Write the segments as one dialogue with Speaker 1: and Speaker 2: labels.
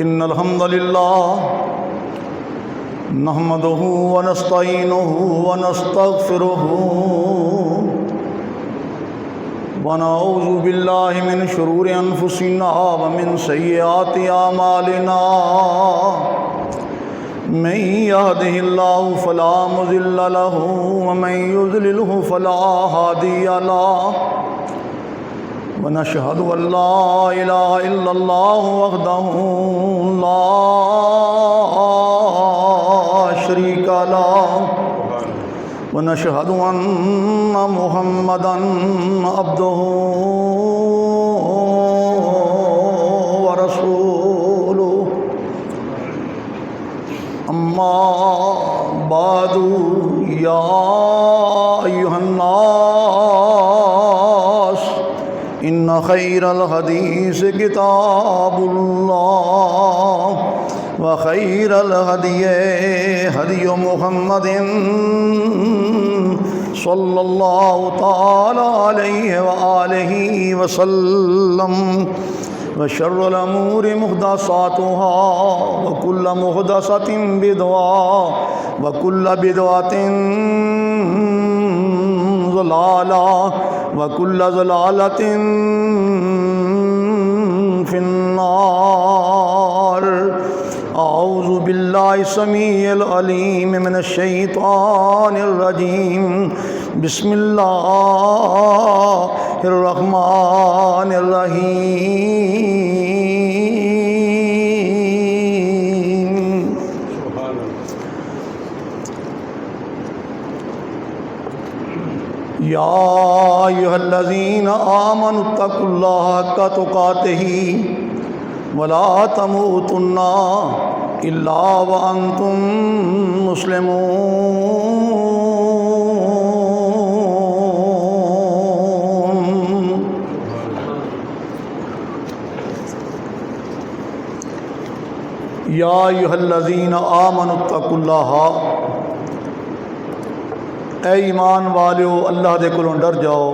Speaker 1: इन्नल हम्दुलिल्लाह नहमदुहु व नस्तईनुहु व नस्तगफिरुहु व नऊज़ु बिल्लाहि मिन शुरूरि अनफुसिना व मिन सय्यिआति आमालिना मन यहदिहिल्लाहु फला मुज़िल्ल लहु व मन युज़लिलहु फला हादिय लहु व नशहदु अल्ला इलाहा इल्लल्लाहु वहदहु ला शरीका लहु व नशहदु अन्ना मुहम्मदन अब्दुहु व रसूलुहु अम्मा बादु या अय्युहन्नास इन्ना खैरल हदीस किताबुल्लाह व खैरल हदिये हदियु मुहम्मदिन सल्लल्लाहु तआला अलैहि व आलिहि व सल्लम व शर्रुल अमूरि मुहदसातुहा व कुल्लु मुहदसतिन बिदअह व कुल्लु बिदअतिन ज़लाला व कुल्लु ज़लालतिन फिन्नार। औज़ु बिल्लाहि समीइल अलीम मिनश शैतानिर रजीम। बिस्मिल्लाहिर रहमानिर रहीम। या अय्युहल्लज़ीना आमनुत्तकुल्लाह हक़्क़ तुक़ातिही वला तमूतुन्ना इल्ला व अंतुम मुस्लिमून। या अय्युहल्लज़ीना आमनुत्तकुल्लाह, ऐ ईमान वालियो अल्लाह दे कोलों डर जाओ।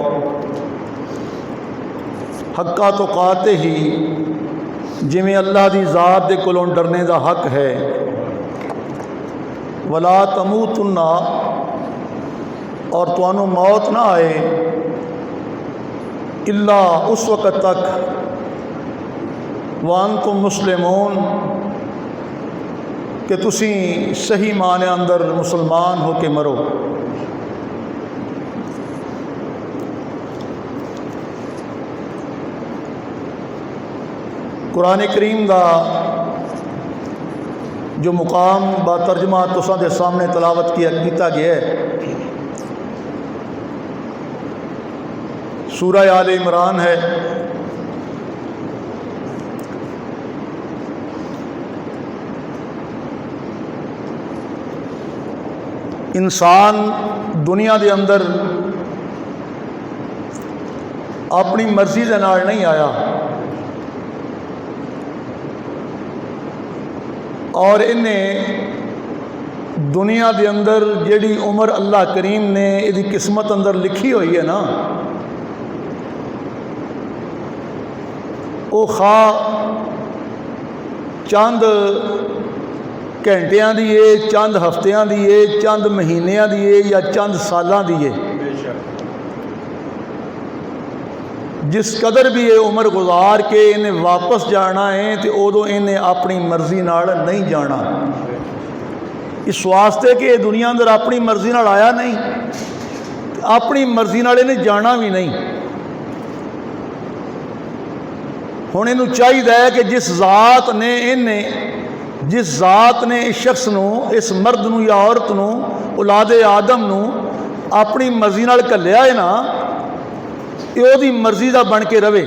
Speaker 1: हक्का तुक़ातिही, जिमें अल्लाह दी ज़ात दे कोलों डरने का हक है। वला तमूतुन्ना, और तुहानू मौत ना आए, इल्ला उस वक़्त तक व अंतुम मुस्लिमून, कि तुसी सही माने अंदर मुसलमान हो के मरो। कुरान करीम का जो मुकाम बा तर्जमा तुसां दे सामने तलावत किया गया है, सूरह आल इमरान है। इंसान दुनिया के अंदर अपनी मर्जी के नाल नहीं आया, और इन्हें दुनिया के अंदर जिहड़ी उम्र अल्लाह करीम ने इहदी किस्मत अंदर लिखी हुई है ना, वो खा चंद घंटियां दी है, चंद हफ्तियां दी है, चंद महीनियां दी है, या चंद सालां दी है। जिस कदर भी ये उम्र गुजार के इन्हें वापस जाना है, तो उदों इन्हें अपनी मर्जी नाल नहीं जाना। इस वास्ते कि ये दुनिया अंदर अपनी मर्जी नाल आया नहीं, अपनी मर्जी नाल इन्हें जाना भी नहीं। हुण इनू चाहिए है कि जिस ज़ात ने इस शख्स नू, इस मर्द नू या औरत नू, औलादे आदम नू अपनी मर्जी नाल घल्लिया है ना, ओदी मर्जी का बन के रवे,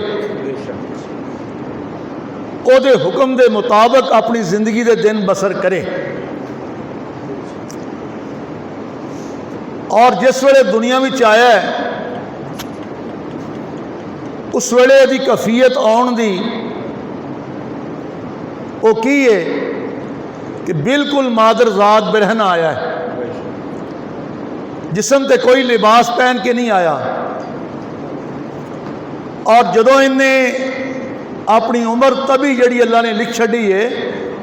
Speaker 1: ओदे हुक्म के मुताबिक अपनी जिंदगी के दिन बसर करे। और जिस वेले दुनिया में आया है, उस वेले दी कफीयत आउण दी वो की है कि बिल्कुल मादर ज़ात बिरहन आया है, जिसम ते कोई लिबास पहन के नहीं आया। और जदों इन्हें अपनी उम्र तभी जी अल्लाह ने लिख छड़ी है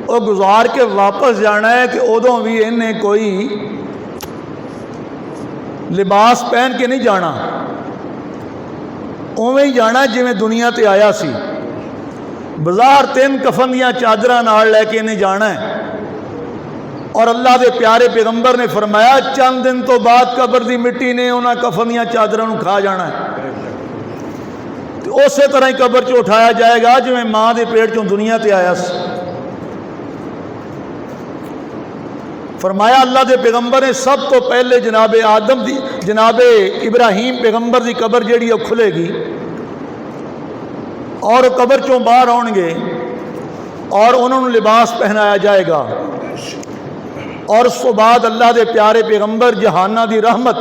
Speaker 1: वो गुजार के वापस जाना है तो उदों भी इन्हें कोई लिबास पहन के नहीं जाना, उवें ही जाना जिमें दुनिया ते आया सी। बाजार 3 कफन दियां चादरां नाल लैके इन्हें जाना है। और अल्लाह के प्यारे पैगंबर ने फरमाया चंद दिन तो बाद कबर की मिट्टी ने उन्होंने कफन दियां चादरां नूं खा जाना है। तो उस तरह ही कबर चो उठाया जाएगा जिमें माँ के पेट चों दुनिया ते आया सी। फरमाया अल्लाह के पैगंबर ने सब तो पहले जनाबे आदम की जनाबे इब्राहीम पैगंबर की कबर जी खुलेगी और कबर चों बाहर आउणगे और उन्होंने लिबास पहनाया जाएगा। और उस तो बाद अल्लाह के प्यारे पैगंबर जहाना की रहमत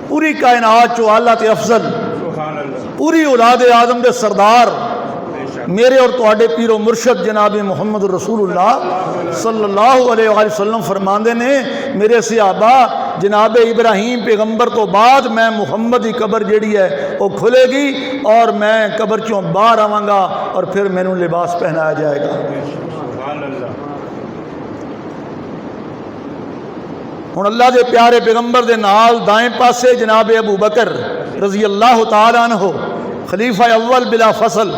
Speaker 1: पूरी कायनात चो आला ते अफजल पूरी औलाद आदम के सरदार मेरे और तुहाडे पीरो मुर्शद जनाब मुहम्मद रसूलुल्लाह सल्लल्लाहु अलैहि वसल्लम फरमाते ने मेरे सहाबा जनाब इब्राहीम पैगंबर तो बाद मैं मुहम्मद की कबर जी है वो खुलेगी और मैं कबर चों बाहर आवांगा और फिर मैनू लिबास पहनाया जाएगा। हुण अल्लाह के प्यारे पैगंबर के नाल दाएं पासे जनाब अबू बकर रजी अल्लाह तआला अन्हु खलीफा अव्वल बिला फसल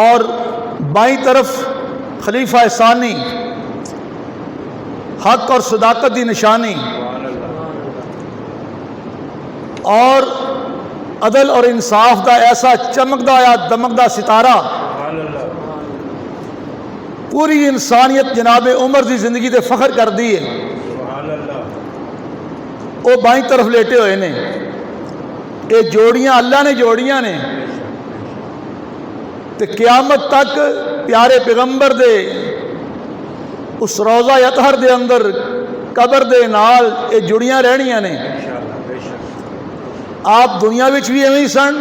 Speaker 1: और बाईं तरफ खलीफा सानी हक और सदाकत की निशानी और अदल और इंसाफ का ऐसा चमकदा या दमकदा सितारा पूरी इंसानियत जनाब उमर की जिंदगी से फख्र कर दी है। वो बाईं तरफ लेटे हुए ने, ये जोड़ियां अल्लाह ने जोड़ियां ने ते क़यामत तक प्यारे पैगंबर दे उस रोज़ा अतहर दे अंदर कबर दे नाल ये जुड़ियां रहनियां ने। आप दुनिया विच भी एवं ही सन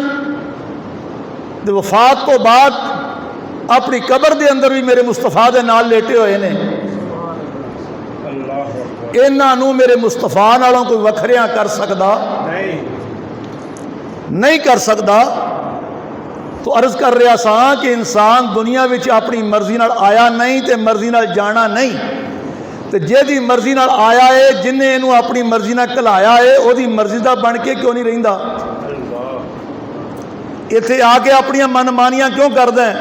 Speaker 1: ते वफात तो बाद अपनी कबर दे अंदर भी मेरे मुस्तफा दे नाल लेटे हुए ने। इन्हों मेरे मुस्तफा नालों कोई वखरिया कर सकता नहीं कर सकता। तो अर्ज कर रहा सा कि इंसान दुनिया विच अपनी मर्जी नाल आया नहीं तो मर्जी नाल जाना नहीं। तो जिहदी मर्जी नाल आया है जिन्हें इनू अपनी मर्जी नाल घलाया है वही मर्जी का बन के क्यों नहीं रहिंदा? इत्थे आके अपनी मनमानियां क्यों करदा है?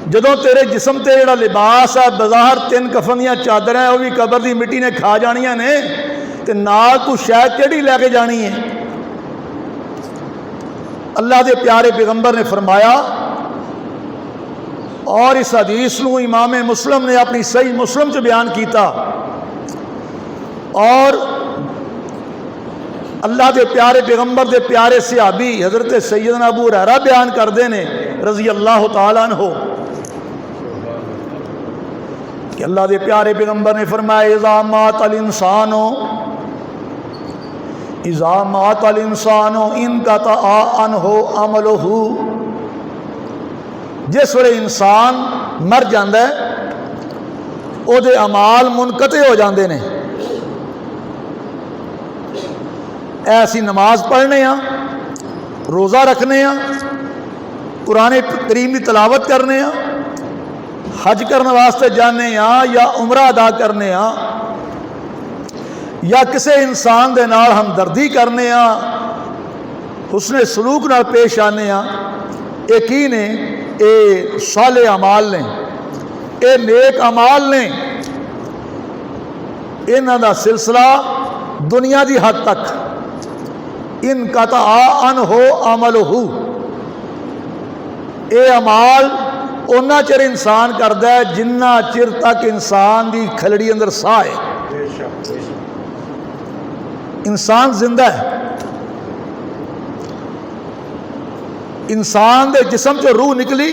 Speaker 1: जदों तेरे जिसम ते जिहड़ा लिबास है बाजार 3 कफन दियां चादरां है वह भी कबर की मिट्टी ने खा जानियां ने ते नाल तू शायद किहड़ी लैके जानी है? अल्लाह के प्यारे पैगंबर ने फरमाया और इस हदीस नूं इमाम मुस्लिम ने अपनी सही मुस्लिम च बयान किया। और अल्लाह के प्यारे पैगंबर के प्यारे सहाबी हज़रत सैयदना अबू हुरैरा बयान करते हैं रज़ी अल्लाह तआला अन्हु कि अल्लाह के प्यारे पैगंबर ने फरमाया इज़ा मातल इंसानो इनक़ता अन्हु अमलुहु। जिस वे इंसान मर जाता है उहदे अमाल मुनकते हो जाते हैं। ऐसी नमाज पढ़ने रोज़ा रखने कुरान करीम की तलावत करने हज करने वास्ते जाने या उमरा अदा करने या किसी इंसान के नाल हमदर्दी करने उसने सलूक नाल पेश आने ये की ने ये साले अमाल ने ये नेक अमाल ने। इन्हां दा सिलसिला दुनिया की हद तक इनक़ता अन्हु अमलुहु। ये अमाल उन्ना चिर इंसान करता है जिन्ना चिर तक इंसान की खलड़ी अंदर साह है। इंसान जिंदा है, इंसान के जिसम चो रूह निकली,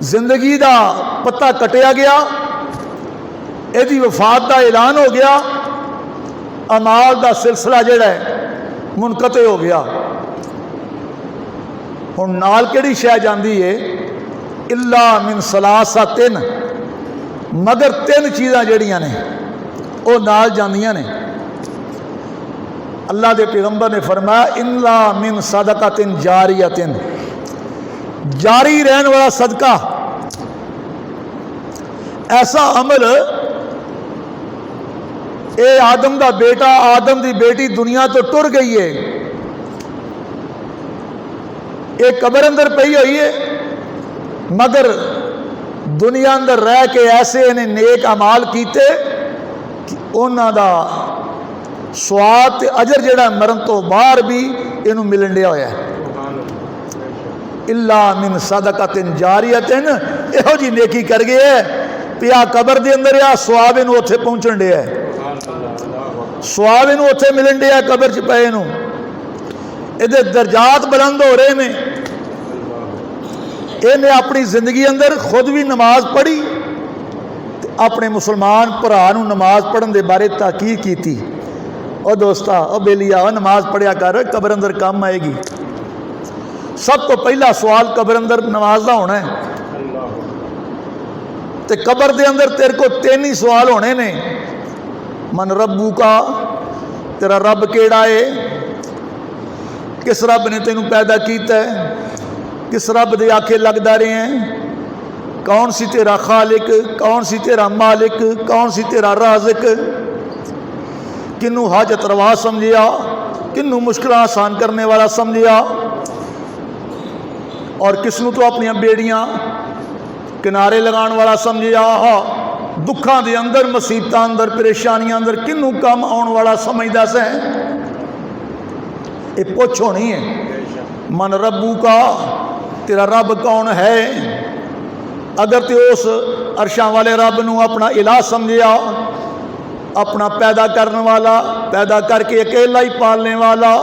Speaker 1: जिंदगी का पत्ता कटिया गया, यदि वफात का ऐलान हो गया, अमाल का सिलसिला जिहड़ा है मुनकते हो गया। हुण नाल किहड़ी शै जांदी है? इल्ला मिन सलासातिन, मगर 3 चीज़ां जिहड़ियां ने वो नाल जांदियां ने। अल्लाह के पैगंबर ने फरमाया इल्ला मिन सदकातिन जारियतिन, जारी रहने वाला सदका, ऐसा अमल ये आदम का बेटा आदम की बेटी दुनिया तो टुर गई है, ये कबर अंदर पई हुई है, मगर दुनिया अंदर रह के ऐसे इन्हें नेक अमाल किए कि उन्हों का स्वाद ते अजर जिहड़ा मरण तो बाहर भी इनू मिलन दिया होया है। इल्ला मिन सदकतिन जारियतिन, इहो जी नेकी कर गए पिया कबर के अंदर आ स्वाब इनू उत्थे पहुंचन दिया है, स्वाब इनू उत्थे मिलन दिया कबर च पे इनू, इहदे दर्जात बुलंद हो रहे हैं। इन्हें अपनी जिंदगी अंदर खुद भी नमाज पढ़ी, अपने मुसलमान भरा नू नमाज पढ़न के बारे ताकीद की। और दोस्ता और बेलिया नमाज पढ़िया कर, कबर अंदर काम आएगी। सब तो पहला सवाल कबर अंदर नमाज का होना है, तो कबर के अंदर तेरे को तीन ही सवाल होने ने। मन रब्बू का, तेरा रब केड़ा है, किस रब ने तेनू पैदा किया है, किस रब दे आखे लगदा रहे हैं, कौन सी तेरा खालिक, कौन सी तेरा मालिक, कौन सी तेरा राज़िक, किनू हाजत रवा समझिया, किनू मुश्किल आसान करने वाला समझिया, और किसनू तो अपनी बेड़ियां किनारे लगाने वाला समझिया, दुखों के अंदर मुसीबतों अंदर परेशानियां अंदर किनू कम आने वाला समझदा से। ये पुछ होनी है, मन रब्बू का, तेरा रब कौन है। अगर तो उस अरशां वाले रब नू अपना इलाह समझिया, अपना पैदा करने वाला, पैदा करके अकेला ही पालने वाला,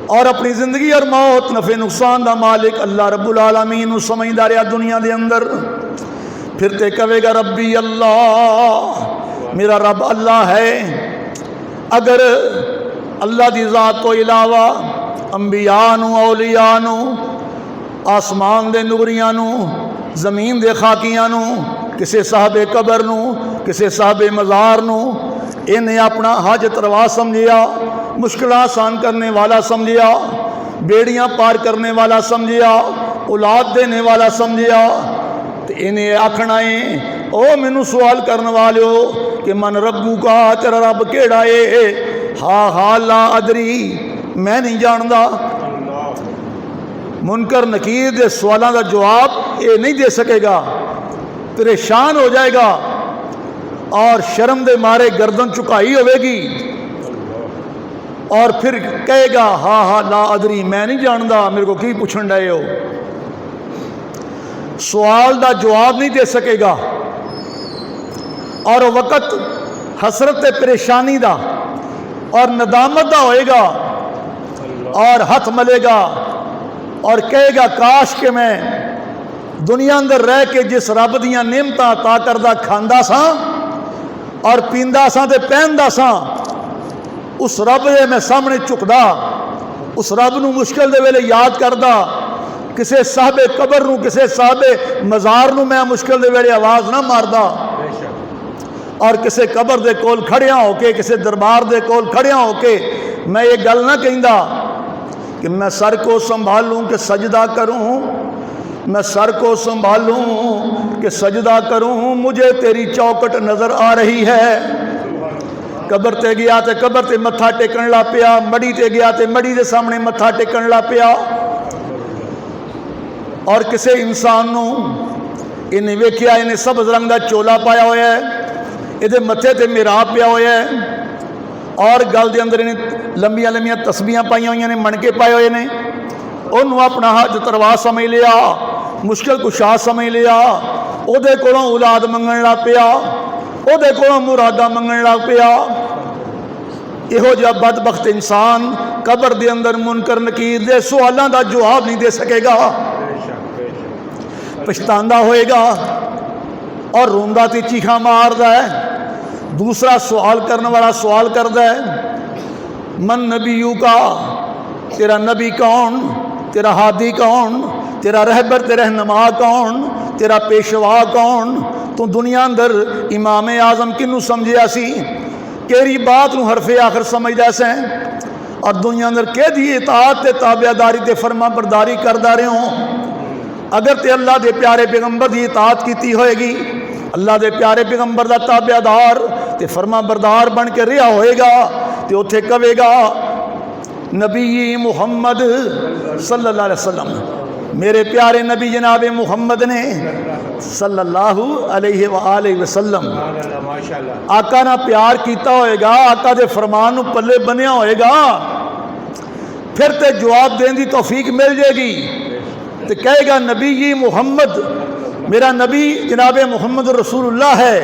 Speaker 1: और अपनी जिंदगी और मौत नफे नुकसान का मालिक अल्लाह रब्बुल आलमीन नू समझदा रहा दुनिया के अंदर, फिर ते कहेगा रब्बी अल्लाह, मेरा रब अल्लाह है। अगर अल्लाह की ज़ात तो इलावा अंबिया नू, औलिया नू, आसमान दे नूरियां नू, जमीन दे खाकियां नू, किसी साहबे कबर नू, किसी साहबे मज़ार नू इन्हें अपना हाजत रवा समझिया, मुश्किल आसान करने वाला समझिया, बेड़ियां पार करने वाला समझिया, औलाद देने वाला समझिया, तो इन्हें आखना है ओ मैनू सवाल करने वाले हो कि मन रब्बू का, तेरा रब केड़ा है। हा ला अदरी, मैं नहीं जानता। मुनकर नकीर के सवालों का जवाब ये नहीं दे सकेगा, परेशान हो जाएगा और शर्म दे मारे गर्दन झुकाई होगी, और फिर कहेगा हा ला अदरी, मैं नहीं जानता, मेरे को की पूछन डे हो। सवाल का जवाब नहीं दे सकेगा, और वक़्त हसरत परेशानी का और नदामत का होएगा, और हथ मलेगा और कहेगा काश के मैं दुनिया अंदर रह के जिस रब दियां नेमतां अता करदा खांदा सा और पींदा सा ते पहनदा सा, उस रब दे मैं सामने झुकदा, उस रब नू मुश्किल दे वेले याद करदा, किसी साहबे कबर नू, किसी साहबे मज़ार नू मैं मुश्किल दे वेले आवाज़ ना मारदा, और किसी कबर दे कोल खड़िया होके, किसी दरबार दे कोल खड़िया होके मैं ये गल ना कहंदा कि मैं सर को संभालूं कि सजदा करूं, मैं सर को संभालूं कि सजदा करूं, मुझे तेरी चौकट नज़र आ रही है। कबर ते गया तो कबर ते मत्था टेकन ला पिया, मड़ी ते गया तो मड़ी के सामने मत्था टेकन ला पिया। और किसी इंसान नू इन्हें वेख्या, इन्हें सबज रंग का चोला पाया होया है, ये मत्थे ते मिराब पिया होया है, और गल के अंदर इन्हें लंबिया लंबिया तस्बीहां पाई हुई ने, मणके पाए हुए ने। उन्होंने अपना हज तरवा समझ लिया, मुश्किल कुशा समझ लिया, उहदे कोलों औलाद मंगण लग पिया, उहदे कोलों मुरादा मंगण लग पिया। इहो जिहा बदबख्त इंसान कबर के अंदर मुनकर नकीर दे सवालों का जवाब नहीं दे सकेगा, पछतांदा होएगा और रोंदा ते चीखा मारदा है। दूसरा सवाल करने वाला सवाल करता है मन नबीयू का, तेरा नबी कौन, तेरा हादी कौन, तेरा रहबर ते रहनुमा कौन, तेरा पेशवा कौन, तू दुनिया अंदर इमाम आजम किनू समझिया सी, केरी बात नू हरफे आखिर समझदा से, और दुनिया अंदर केदी इताअत ते ताबेदारी ते फरमा बरदारी करदा रहे हो। अगर तो अल्लाह के प्यारे पैगंबर की इताअत की होएगी, अल्लाह के प्यारे पैगंबर का ताबेदार तो फरमा बरदार बन के रहा होएगा, तो उत्थे कहेगा नबी मुहम्मद सल्लल्लाहु अलैहि वसल्लम, मेरे प्यारे नबी जनाब मुहम्मद ने सल्लल्लाहु अलैहि वसल्लम आका ना प्यार किया होएगा, आका दे फरमान पल्ले बनिया होएगा, फिर तो जवाब देने की तौफीक मिल जाएगी। तो कहेगा नबी जी मुहम्मद, मेरा नबी जनाब मुहम्मद रसूलुल्लाह है।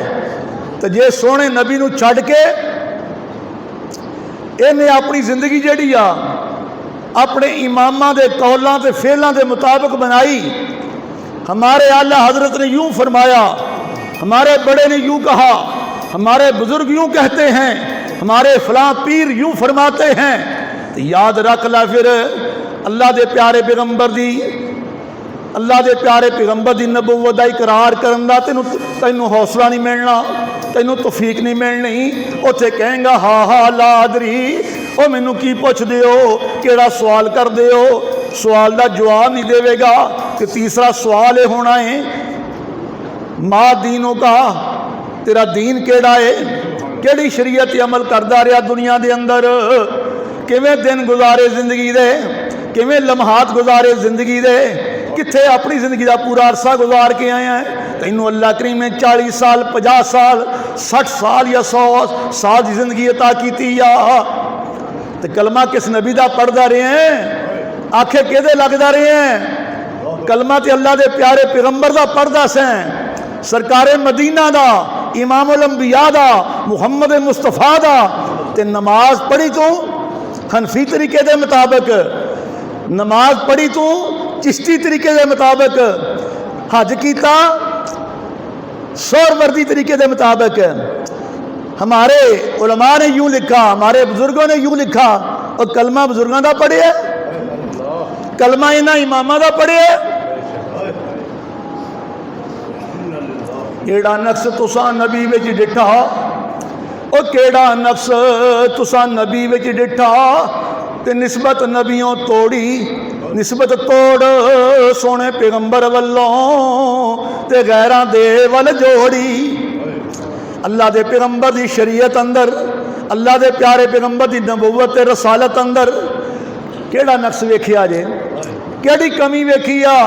Speaker 1: तो जे सोहने नबी नूं छड्ड के इन्हें अपनी जिंदगी जिहड़ी आ अपने इमामां दे कौलां ते फेलां दे मुताबिक बनाई। हमारे आला हजरत ने यूं फरमाया, हमारे बड़े ने यूं कहा, हमारे बुजुर्ग यूं कहते हैं, हमारे फलां पीर यूं फरमाते हैं। तो याद रख ला फिर अल्लाह दे प्यारे पैगंबर दी, अल्लाह के प्यारे पैगंबर की नबूवत का इकरार करन दा तैनूं हौसला नहीं मिलना, तैनूं तौफीक नहीं मिलनी। उत्थे कहेंगा हा हा लादरी, ओ मैनू की पुछदे हो, केड़ा सवाल करदे हो, सवाल का जवाब नहीं देवेगा। कि तीसरा सवाल ये होना है मा दीनों का, तेरा दीन केड़ा है, केड़ी शरीयत अमल करदा रहा दुनिया के अंदर, किवें दिन गुजारे जिंदगी दे, किवें लम्हात गुजारे जिंदगी दे, कित्थे अपनी जिंदगी का पूरा अरसा गुजार के आया है। तैनूं अल्लाह करीम ने 40 साल 50 साल 60 साल या 100 साल की जिंदगी अता की या। तो कलमा किस नबी का पढ़दा रहे हैं, आखे किहदे लगदा रहे हैं? कलमा तो अल्लाह के प्यारे पैगंबर का पढ़दा सैं, सरकारे मदीना का, इमामुल अंबिया का, मुहम्मद मुस्तफा का। ते नमाज पढ़ी तू हनफी तरीके के मुताबिक, नमाज पढ़ी तू चिश्ती तरीके के मुताबिक, हज किया सोहरवर्दी तरीके के मुताबिक। हमारे उलमा ने यूं लिखा, हमारे बुजुर्गों ने यूं लिखा, और कलमा बुजुर्गों का पढ़िया, कलमा इन्हां इमामां का पढ़िया। केड़ा नक्स तुसां नबी विच डिठा, और केड़ा नक्स तुसां नबी विच डिठा, ते निस्बत नबियों तोड़ी, निस्बत तोड़ सोने पैगंबर वल्लों ते गैरां दे वल जोड़ी। अल्लाह दे पैगंबर दी शरीयत अंदर, अल्लाह दे प्यारे पैगंबर दी नबूवत ते रसालत अंदर केड़ा नक्स वेखिया जे, केड़ी कमी वेखी आ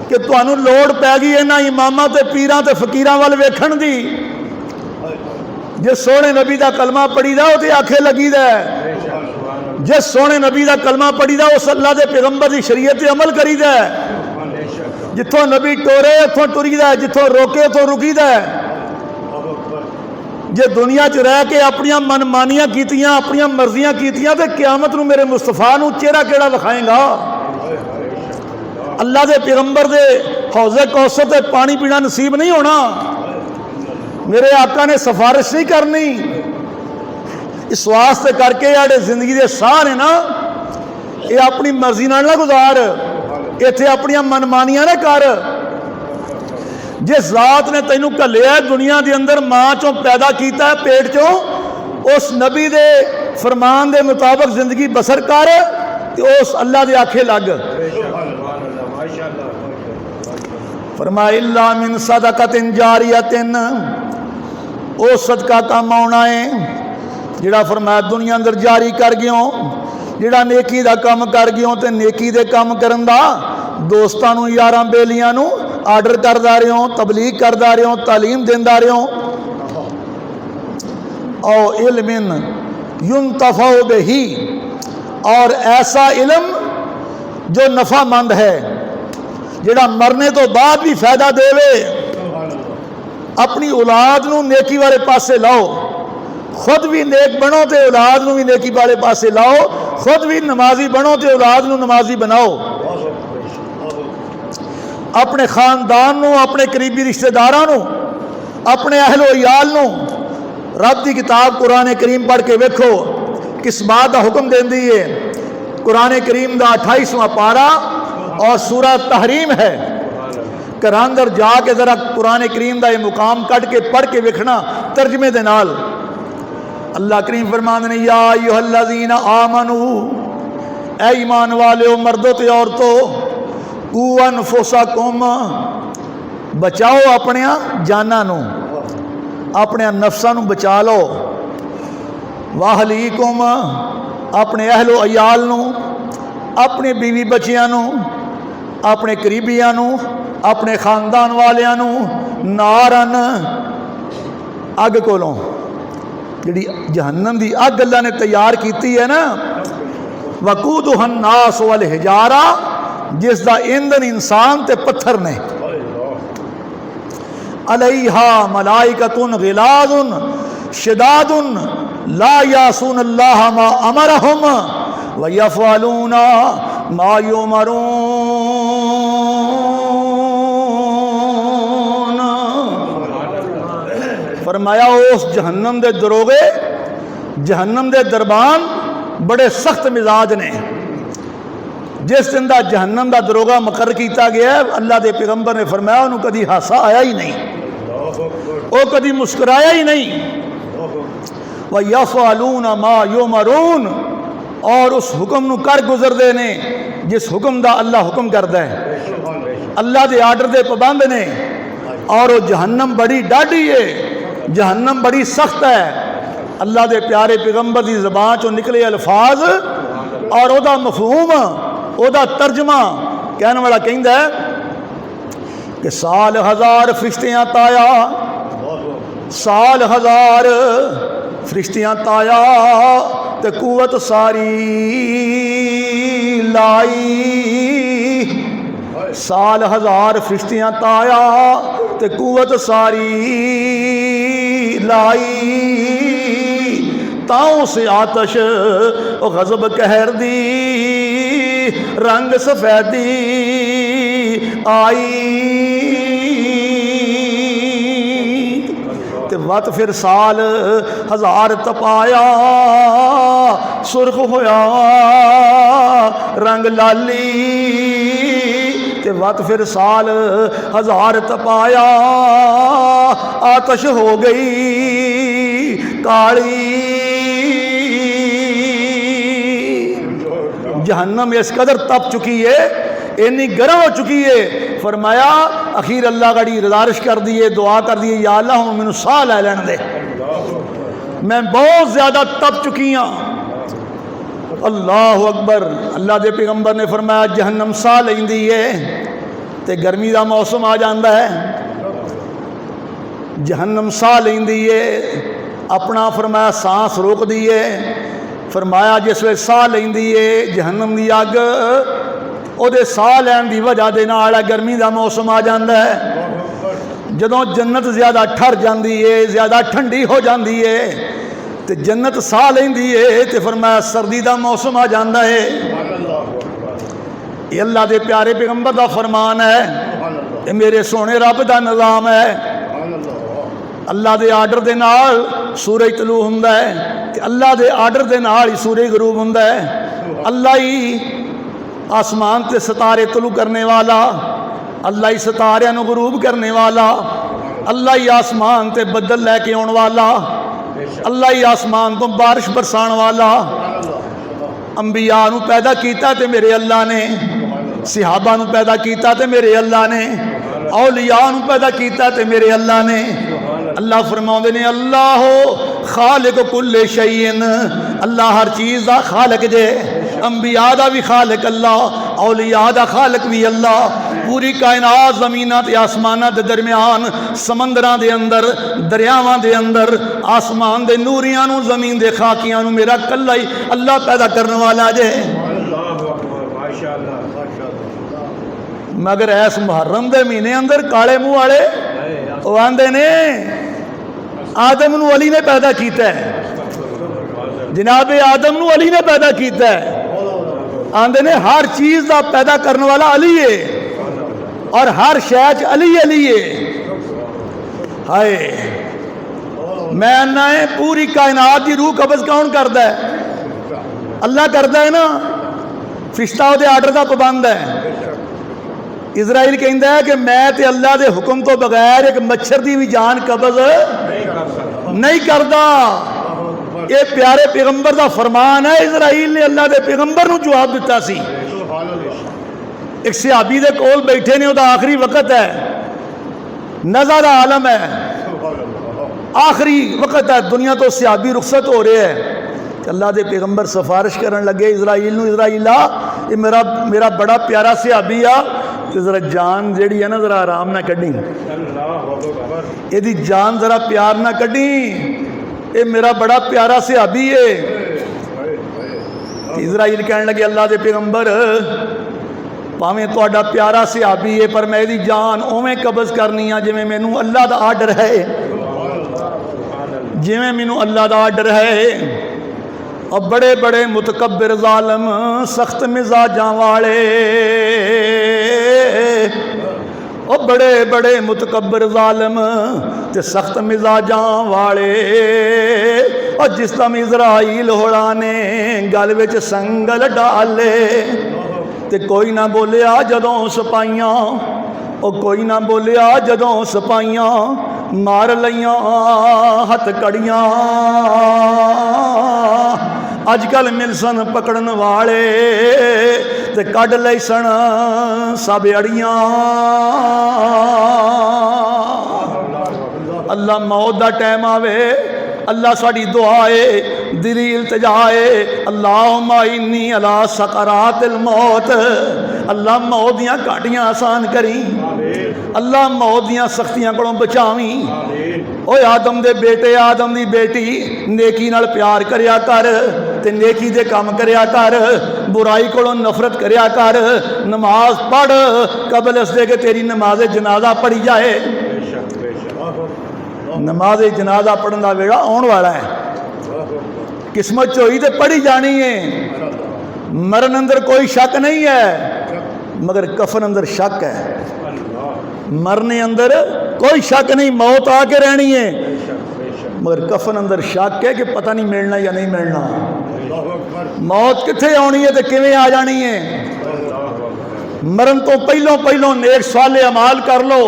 Speaker 1: कि तुहानूं लोड़ पै गई इन्हां इमामां ते पीरां ते फकीरां वल वेखण दी। जे सोहणे नबी दा कलमा पढ़ी दा ते आखे लगी दा, जे सोहणे नबी का कलमा पढ़ी दा उस अल्लाह के पैगंबर की शरीयत अमल करी दा। जिथों नबी टोरे उथों टुरी दा, जिथों रोके उथों रुकी दा। जे दुनिया च रह के अपनियां मनमानियां कीतियां, अपनियां मर्जियां कीतियां, तो क्यामत नूं मेरे मुस्तफा नूं चेहरा केड़ा विखाएगा? अल्लाह के पैगंबर दे हौजे कौसर ते पानी पीना नसीब नहीं होना। मेरे आका ने सिफारिश नहीं करनी। इस वास्ते करके यारे जिंदगी के साह ने ना, ये अपनी मर्जी नाल ना गुजार, इत्थे अपनियां मनमानियां ना कर। जिस जात ने तैनू घलिया दुनिया के अंदर मां चों पैदा किया है, पेट चों, उस नबी दे फरमान के मुताबिक जिंदगी बसर कर, तो उस अल्लाह के आखे लग। फरमाया इल्ला मिन सदक़तिन जारियतिन, ओ सदका काम आना है जिहड़ा फरमाया दुनिया अंदर जारी कर गयो, जिहड़ा नेकी दा काम कर गयो, तो नेकी दे काम करन दा दोस्तां नूं यारां बेलियां नूं आर्डर करदा रहियो, तबलीग करदा रहियो, तालीम देंदा रहियो। और इल्मिन युनतफ़उ बिही, और ऐसा इल्म जो नफ़ामंद है, जिहड़ा मरने तो बाद भी फायदा देवे। अपनी औलाद नूं नेकी वाले पासे लाओ, खुद भी नेक बनो तो औलाद नूं भी नेकी वाले पासे लाओ, खुद भी नमाजी बनो तो औलाद नूं नमाजी बनाओ। अपने खानदान नूं, अपने करीबी रिश्तेदारां नूं, अपने अहलो याल नूं रब की किताब कुरान करीम पढ़ के वेखो किस बात का हुक्म देंदी है। कुरान करीम का 28वां पारा और सूरह तहरीम है। घर अंदर जाके जरा कुरान करीम का ये मुकाम कट के पढ़ के वेखना तर्जमे दे नाल। अल्लाह करीम फरमांदे ने या अय्युहल्लज़ीना आमनू, ऐ ईमान वाले मर्दों ते औरतों, कू अनफुसकुम, बचाओ अपने जाना नू, अपने नफ्सां नू बचा लो। वाहलीकुम, अपने अहलो अयाल नू, अपने बीवी बच्चियां नू, अपने करीबियां नू, अपने खानदान वालियां नू नारन, अग कोलों, जिहड़ी जहन्नम दी अग अल्लाह ने तैयार की है ना, वकूदुहन नास वल हिजारा, जिसका ईंधन इंसान ते पत्थर ने। अलैहा मलाइकतुन गिलाजुन शिदादुन ला यासून अल्लाह मा अमरहुम व यफ़अलूना मा युमरून। फरमाया उस जहन्नम दे दरोगे, जहन्नम दे दरबान बड़े सख्त मिजाज ने। जिस दिन का जहन्नम का दरोगा मुकर्रर किया गया है, अल्लाह के पैगंबर ने फरमाया उन्होंने कभी हासा आया ही नहीं, वो कभी मुस्कुराया ही नहीं। व यफ़अलूना मा युमरून, और उस हुक्म नू कर गुजरते ने जिस हुक्म का अल्लाह हुक्म करता है। अल्लाह के आर्डर के पाबंद ने। और वो जहन्नम बड़ी डाढ़ी है, जहन्नम बड़ी सख्त है। अल्लाह के प्यारे पैगंबर की ज़बान चो निकले अल्फाज और वह मफहूम, वह तर्जमा कहने वाला कहता है कि साल हजार फरिश्तियां ताया, साल हजार फरिश्तियां ताया ते कुवत सारी लाई। साल हजार फरिश्तियां ताया ते कुवत सारी लाई। ताऊ से आतश गज़ब कहर दी रंग सफेदी आई। ते वत फिर साल हजार तपाया सुरख होया रंग लाली। ते वत फिर साल हजार तपाया आतश हो गई काली। जहन्नम इस कदर तप चुकी है, इन्नी गर्म हो चुकी है। फरमाया अखीर अल्लाह गाड़ी गुजारिश कर दी है, दुआ कर दी है, या अल्लाह हुण मैनू साह लै लैण दे, मैं बहुत ज़्यादा तप चुकी हाँ। अल्लाह अकबर। अल्लाह के पैगंबर ने फरमाया जहन्नम साह लैंदी है तो गर्मी का मौसम आ जाता है, जहन्नम साह लैंदी है, अपना फरमाया सांस रोक दी है। फरमाया जिस वे साह लैंदी है जहन्नम की अग, ਉਹਦੇ ਸਾਹ ਲੈਣ ਦੀ वजह ਦੇ ਨਾਲ गर्मी का मौसम आ जाता है। ਜਦੋਂ जन्नत ज़्यादा ठर जाती है, ज़्यादा ठंडी हो जाती है तो जन्नत साह लेंदी है तो फरमाया सर्दी का मौसम आ जाता है। ये अल्लाह के प्यारे पैगंबर का फरमान है, ये मेरे सोने रब का निज़ाम है। अल्लाह के आर्डर के नाल सूरज तलू हुंदा है ते अल्लाह के आर्डर के नाल ही सूरज गरूब हुंदा है। अल्लाह ही आसमान ते सितारे तलू करने वाला, अल्लाह ही सितारियां नू गरूब करने वाला, अल्लाह ही आसमान ते बदल लैके आने वाला, अल्लाह ही आसमान तो बारिश बरसान वाला। अंबिया नू पैदा किया तो मेरे अल्लाह ने, सिहाबा नू पैदा किया तो मेरे अल्लाह ने, औलिया नू पैदा किया तो मेरे अल्लाह ने। अल्लाह फरमाउंदे ने अल्लाह खालिक कुल्ले शैइन, अल्लाह हर चीज़ का खालिक जे। अंबिया दा भी खालिक अल्लाह, औलिया दा खालिक भी अल्लाह। पूरी कायनात ज़मीनां ते आसमानां दे दरम्यान, समंदरां दे अंदर, दरियावां दे अंदर, आसमान दे नूरियां नू, ज़मीन दे खाकियां नू मेरा कल्ला ही अल्लाह पैदा करने वाला जे। मगर ऐस मुहर्रम दे महीने अंदर काले मुँह वाले वो आंदे ने आदम नू अली ने पैदा किया है, जनाब आदम नू अली ने पैदा किया है। आंदे ने हर चीज़ का पैदा करने वाला अली है और हर शय अली अली है। हाय मैं ना है पूरी कायनात की रूह कब्ज़ कौन करता है? अल्लाह करता है ना, फरिश्ता उसके आर्डर का पाबंद है। इजराइल कहता है कि मैं तो अल्लाह के हुक्म तो बगैर एक मच्छर की भी जान कब्ज़ नहीं करता। ये प्यारे पैगंबर का फरमान है। इजराइल ने अल्लाह के पैगंबर को जवाब दिता सी। एक सहाबी दे कोल बैठे ने, उसका आखिरी वक्त है, नज़र आलम है, आखिरी वक्त है, दुनिया तो सहाबी रुखसत हो रहे हैं। अल्लाह के पैगंबर सिफारिश करन लगे इजराइल नूं, इजराइला ये मेरा बड़ा प्यारा सहाबी आ, तो जरा जान जी है ना जरा आराम ना कड्डी, यदि जान जरा प्यार ना कड्डी, ये मेरा बड़ा प्यारा सहाबी है। इजराइल कहने लगे अल्लाह के पैगंबर भावें तुहाडा प्यारा सहाबी है, पर मैं इसकी जान उवें कब्ज़ करनी आ जिवें मैनू अल्लाह का आर्डर है, जिवें मैनू अल्लाह का आर्डर है। और बड़े बड़े मुतकब्बिर ज़ालिम सख्त मिजाजां वाले, और बड़े बड़े मुतकब्बिर ज़ालिम ते सख्त मिजाजां वाले। और जिस तरह इजराइल होड़ा ने गल विच संगल डाले, ते कोई ना बोलिया जदों सिपाहियां, और कोई ना बोलिया जदों सिपाहियां मार लईयां हथकड़ियां। अजकल मिलसन पकड़न वाले ते कढ़ लई सन सब अड़ियां। अल्लाह मौत दा टाइम आवे, अल्लाह साड़ी दुआ है, दिली इल्तिजा है, अल्लाहुम्मा इन्नी अला सकरातिल मौत, अल्लाह मौत दियां घाटियां आसान करी, अल्लाह मौत दियां सख्तियां कोलों बचावी। ओए आदम दे बेटे, आदम दी बेटी, नेकी नाल प्यार करया कर ते नेकी दे काम करया कर, बुराई कोलों नफरत करया कर, नमाज पढ़ कबल इसदे के तेरी नमाज जनाजा पढ़ी जाए। नमाज जनाजा पढ़ने का वेड़ा आने वाला है, किस्मत होई तो पढ़ी जानी है। मरण अंदर कोई शक नहीं है, मगर कफन अंदर शक है। मरने अंदर कोई शक नहीं, मौत आके रहनी है, मगर कफन अंदर शक है कि पता नहीं मिलना या नहीं मिलना। मौत कित्थे आनी है तो किवें आ जानी है। मरण तो पहलों नेक साले अमाल कर लो,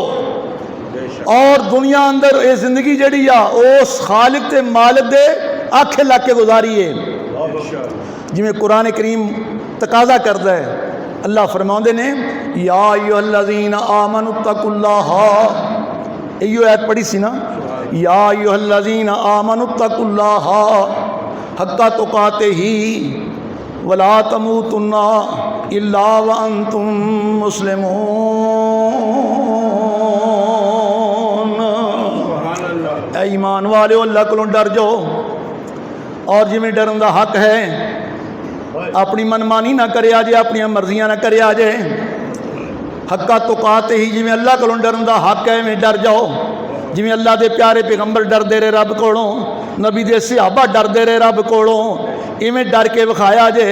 Speaker 1: और दुनिया अंदर ये जिंदगी जड़ी आ उस खालिक ते मालिक दे आखे लग के गुजारी है, जिमें कुरान करीम तकाजा करता है। अल्लाह फरमाते ने या अय्युहल्लज़ीना आमनुत्तकुल्लाह, यो आयत पढ़ी सी ना, या अय्युहल्लज़ीना आमनुत्तकुल्लाह हक्का तुकातिही वला तमूतुन्ना इल्ला व अंतुम मुस्लिमून। ऐ ईमान वाले अल्लाह कोलों डर जाओ, और जिमें डरन का हक है अपनी मनमानी ना करे जे, अपनी मर्जियां ना करे जे। हक्का तुकाते ही, जिमें अल्लाह कोलों डरन का हक है इवें डर जाओ। जिमें अल्लाह के प्यारे पैगंबर डरते रहे रब कोलों, नबी दे सहाबा डरते रहे रब कोलों, इवें डर के विखाया जे।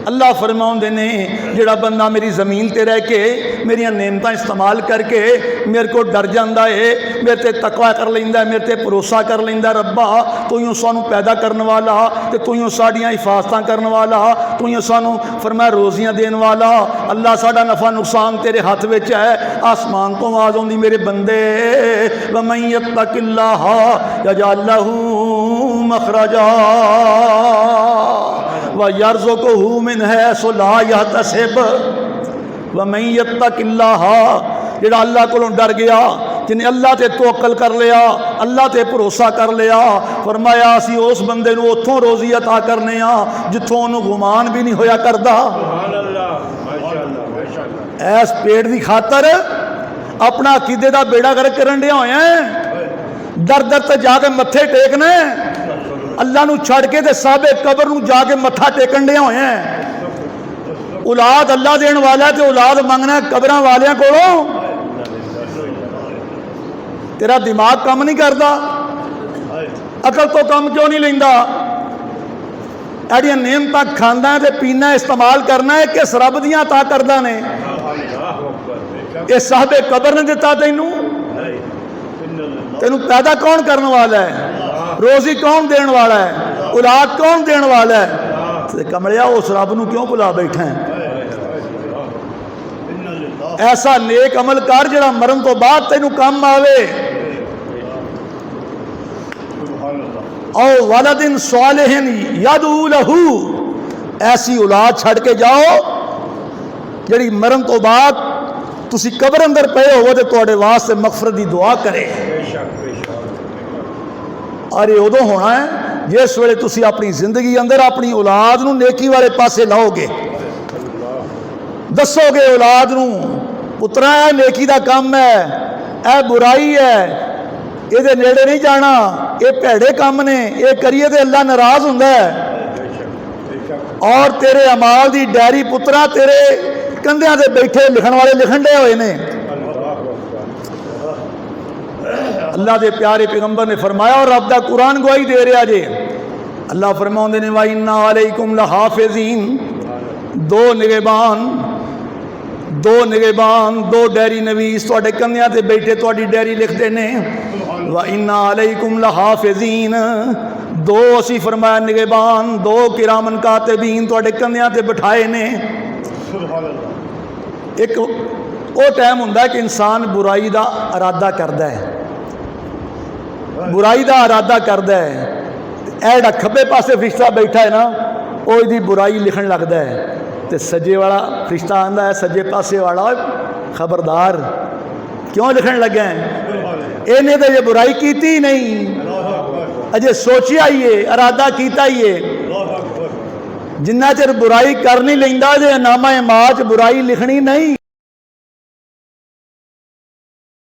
Speaker 1: अल्लाह फरमाउंदे ने जिहड़ा बंदा मेरी ज़मीन ते रह के मेरियां नेमतां इस्तेमाल करके मेरे को डर जाता है, मेरे ते तकवा कर लैंदा, मेरे ते भरोसा कर लैंदा, रब्बा तू ही सानू पैदा करने वाला, तो तू ही साडियां हिफाजतां करने वाला, तू ही सानू फरमाया रोजियां देने वाला। अल्लाह साडा नफा नुकसान तेरे हाथ विच है, आसमान तो आवाज़ आउंदी मेरे बंदे वमन यत्तकिल्लाह यजअल लहू मखरजा व यरज़ुक़हू मिन हैसु ला यहतसिब। वमन यत्तकिल्लाह, जिहड़ा अल्लाह कोलों डर गया, जिन्हें अल्लाह ते तवक्कल कर लिया, अल्लाह ते भरोसा कर लिया, फरमाया असी उस बंदे नूं उत्थों रोज़ी अता करने आ जिथों उन्होंने गुमान भी नहीं होया करदा। ऐस पेट की खातर अपना अकीदे का बेड़ा गर्क करन दिया होया, दर दर ते जाके मत्थे टेकने, अल्लाह नूं छड़ के ते साबे कबर नूं जाके मत्था टेकन दिया होया। औलाद अल्लाह देने वाला है, तो औलाद मंगना कबर वालियां कोलों। तेरा दिमाग काम नहीं करता, अकल तो काम क्यों नहीं लेंदा? एडियां नेमतां खांदा ते पीना इस्तेमाल करना है किस रब दियां अता करदा ने? ये साहबे कबर ने दिता तेनू? तेनू पैदा कौन करने वाला है? रोजी कौन देने वाला है? औलाद कौन देने वाला है? कमलिया उस रब नूं क्यों भुला बैठा है? ऐसा नेक अमल कर जिहड़ा मरण तो बाद तेनू काम आवे। औ वलदिन सालिहिन यदऊ लहू, ऐसी औलाद छड़ के जाओ ਜਿਹੜੀ ਮਰਨ ਤੋਂ ਬਾਅਦ ਤੁਸੀਂ ਕਬਰ ਅੰਦਰ ਪਏ ਹੋਵੋ ਤੇ ਤੁਹਾਡੇ ਵਾਸਤੇ ਮਗਫਰਤ ਦੀ ਦੁਆ ਕਰੇ। ਔਰ ਇਹ ਉਦੋਂ ਹੋਣਾ ਹੈ ਜਿਸ ਵੇਲੇ ਤੁਸੀਂ ਆਪਣੀ ਜ਼ਿੰਦਗੀ ਅੰਦਰ ਆਪਣੀ ਔਲਾਦ ਨੂੰ ਨੇਕੀ ਵਾਲੇ ਪਾਸੇ ਲਾਓਗੇ, ਦੱਸੋਗੇ ਔਲਾਦ ਨੂੰ ਪੁੱਤਰਾ ਇਹ ਨੇਕੀ ਦਾ ਕੰਮ ਹੈ, ਇਹ बुराई है, ਇਹਦੇ ਨੇੜੇ ਨਹੀਂ ਜਾਣਾ, ਇਹ ਭੈੜੇ ਕੰਮ ਨੇ, ਇਹ ਕਰੀਏ ਤੇ ਅੱਲਾ ਨਾਰਾਜ਼ ਹੁੰਦਾ ਹੈ। ਔਰ ਤੇਰੇ ਅਮਾਲ ਦੀ ਡਾਇਰੀ ਪੁੱਤਰਾ ਤੇਰੇ ਕੰਧਿਆਂ ਤੇ ਬੈਠੇ ਲਿਖਣ ਵਾਲੇ ਲਿਖਣ ਦੇ ਹੋਏ ਨੇ। अल्लाह के प्यारे पैगंबर ने फरमाया और रब दा कुरान गवाही दे रहा जे। अल्लाह फरमाउंदे ने वा इन्ना अलैकुम लहाफिज़ीन, दो निगहबान दो डायरी नवीस तुहाडे कंधियां ते बैठे तुहाडी डायरी लिखते ने। वा इन्ना अलैकुम लहाफिज़ीन, दो असी फरमाया निगहबान दो किरामन कातिबीन तुहाडे कंधियां ते बिठाए ने। एक वो टाइम हुंदा कि इंसान बुराई का इरादा करता है, बुराई का इरादा करता है, ऐड़ा खब्बे पासे फरिश्ता बैठा है ना वो इसकी बुराई लिखन लगता है, तो सज्जे वाला फरिश्ता आंदा है सज्जे पासे वाला खबरदार क्यों लिखन लगे हैं, इन्हें तो ये बुराई की ही नहीं, अजे सोचिया ही है, इरादा किया ही है। जिन्ना चिर बुराई कर नहीं लेंदा जे नामा मां च बुराई लिखनी नहीं।